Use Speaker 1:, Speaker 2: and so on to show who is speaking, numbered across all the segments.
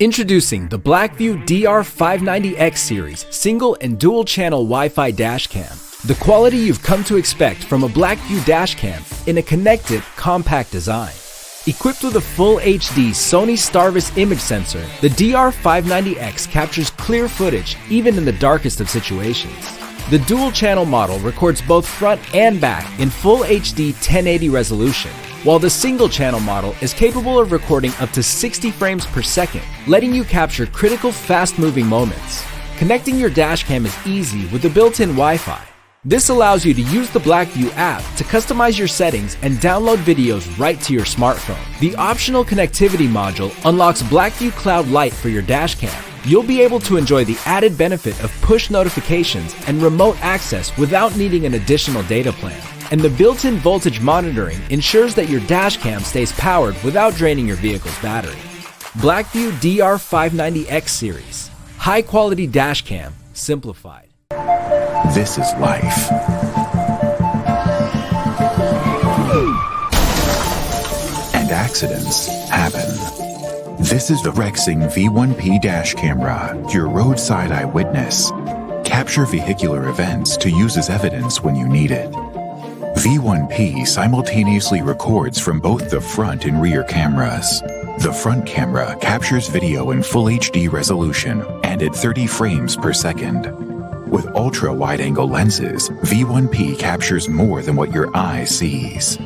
Speaker 1: Introducing the BlackVue DR590X series single and dual channel Wi-Fi dashcam. The quality you've come to expect from a BlackVue dashcam in a connected, compact design. Equipped with a full HD Sony Starvis image sensor, the DR590X captures clear footage even in the darkest of situations. The dual channel model records both front and back in full HD 1080 resolution, while the single channel model is capable of recording up to 60 frames per second, letting you capture critical fast-moving moments. Connecting your dashcam is easy with the built-in Wi-Fi. This allows you to use the BlackVue app to customize your settings and download videos right to your smartphone. The optional connectivity module unlocks BlackVue Cloud Lite for your dashcam. You'll be able to enjoy the added benefit of push notifications and remote access without needing an additional data plan. And the built-in voltage monitoring ensures that your dashcam stays powered without draining your vehicle's battery. BlackVue DR590X series. High-quality dashcam, simplified.
Speaker 2: This is life. And accidents happen. This is the Rexing V1P dash camera, your roadside eyewitness. Capture vehicular events to use as evidence when you need it. V1P simultaneously records from both the front and rear cameras. The front camera captures video in full HD resolution and at 30 frames per second. With ultra-wide-angle lenses, V1P captures more than what your eye sees.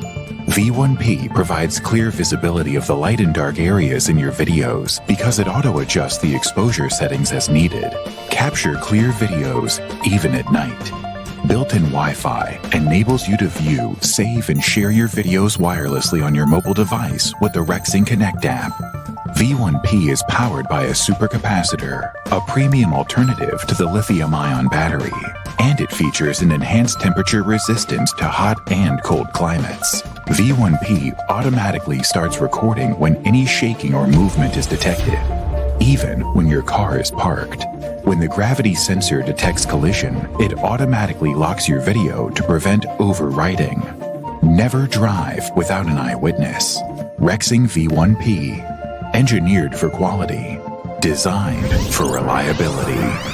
Speaker 2: V1P provides clear visibility of the light and dark areas in your videos because it auto-adjusts the exposure settings as needed. Capture clear videos even at night. Built-in Wi-Fi enables you to view, save, and share your videos wirelessly on your mobile device with the Rexing Connect app. V1P is powered by a supercapacitor, a premium alternative to the lithium-ion battery, and it features an enhanced temperature resistance to hot and cold climates. V1P automatically starts recording when any shaking or movement is detected, even when your car is parked. When the gravity sensor detects collision, it automatically locks your video to prevent overwriting. Never drive without an eyewitness. Rexing V1P. Engineered for quality. Designed for reliability.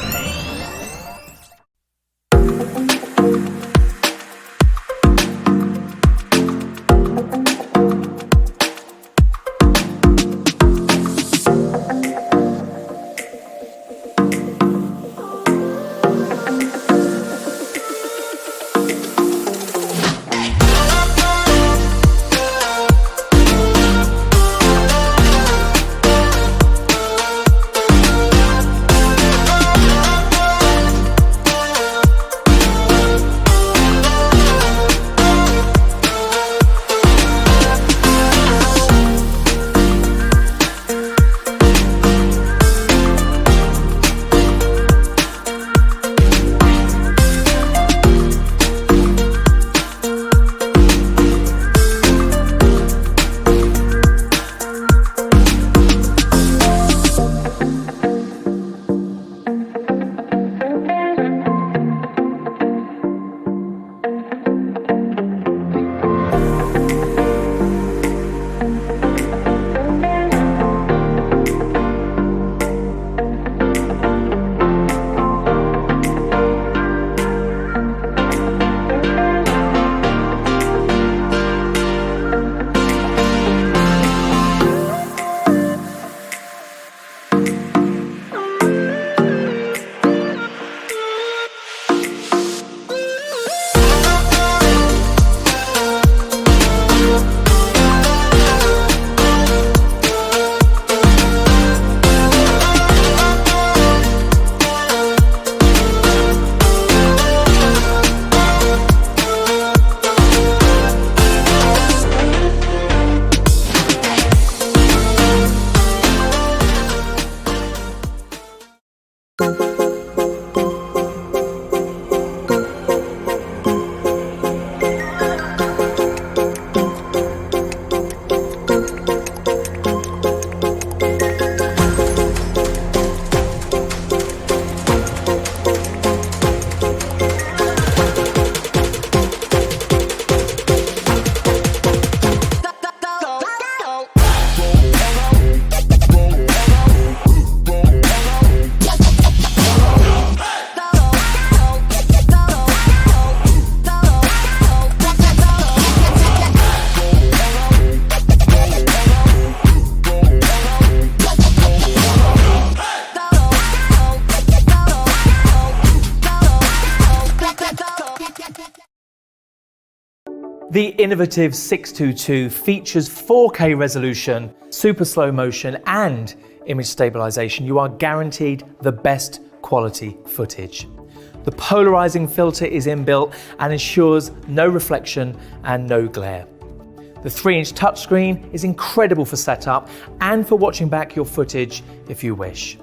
Speaker 3: The innovative 622 features 4K resolution, super slow motion and image stabilization. You are guaranteed the best quality footage. The polarizing filter is inbuilt and ensures no reflection and no glare. The 3-inch touchscreen is incredible for setup and for watching back your footage if you wish.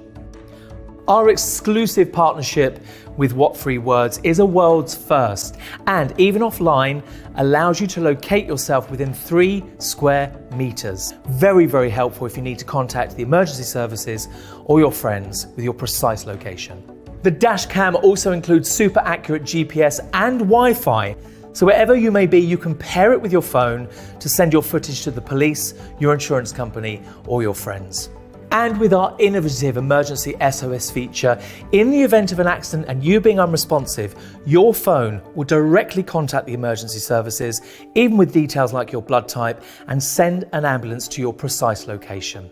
Speaker 3: Our exclusive partnership with What Three Words is a world's first, and even offline allows you to locate yourself within 3 square meters. Very, very helpful if you need to contact the emergency services or your friends with your precise location. The Dashcam also includes super accurate GPS and Wi-Fi, so wherever you may be, you can pair it with your phone to send your footage to the police, your insurance company, or your friends. And with our innovative emergency SOS feature, in the event of an accident and you being unresponsive, your phone will directly contact the emergency services, even with details like your blood type, and send an ambulance to your precise location.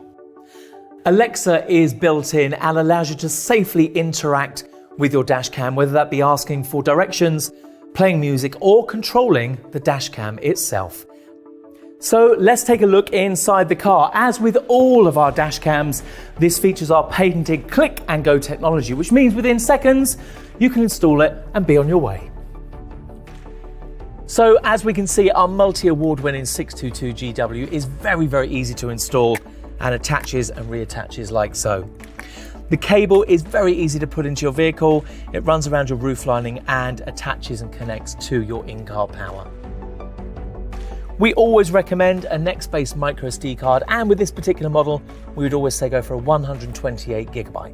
Speaker 3: Alexa is built in and allows you to safely interact with your dashcam, whether that be asking for directions, playing music, or controlling the dashcam itself. So let's take a look inside the car. As with all of our dashcams, this features our patented click and go technology, which means within seconds, you can install it and be on your way. So as we can see, our multi-award winning 622 GW is very, very easy to install and attaches and reattaches like so. The cable is very easy to put into your vehicle. It runs around your roof lining and attaches and connects to your in-car power. We always recommend a Nextbase micro SD card, and with this particular model, we would always say go for a 128 gigabyte.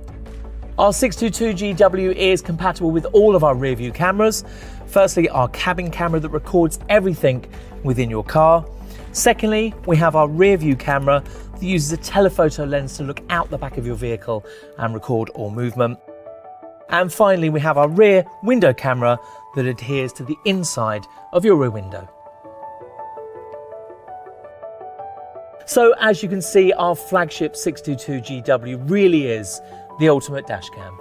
Speaker 3: Our 622 GW is compatible with all of our rear view cameras. Firstly, our cabin camera that records everything within your car. Secondly, we have our rear view camera that uses a telephoto lens to look out the back of your vehicle and record all movement. And finally, we have our rear window camera that adheres to the inside of your rear window. So as you can see, our flagship 622 GW really is the ultimate dashcam.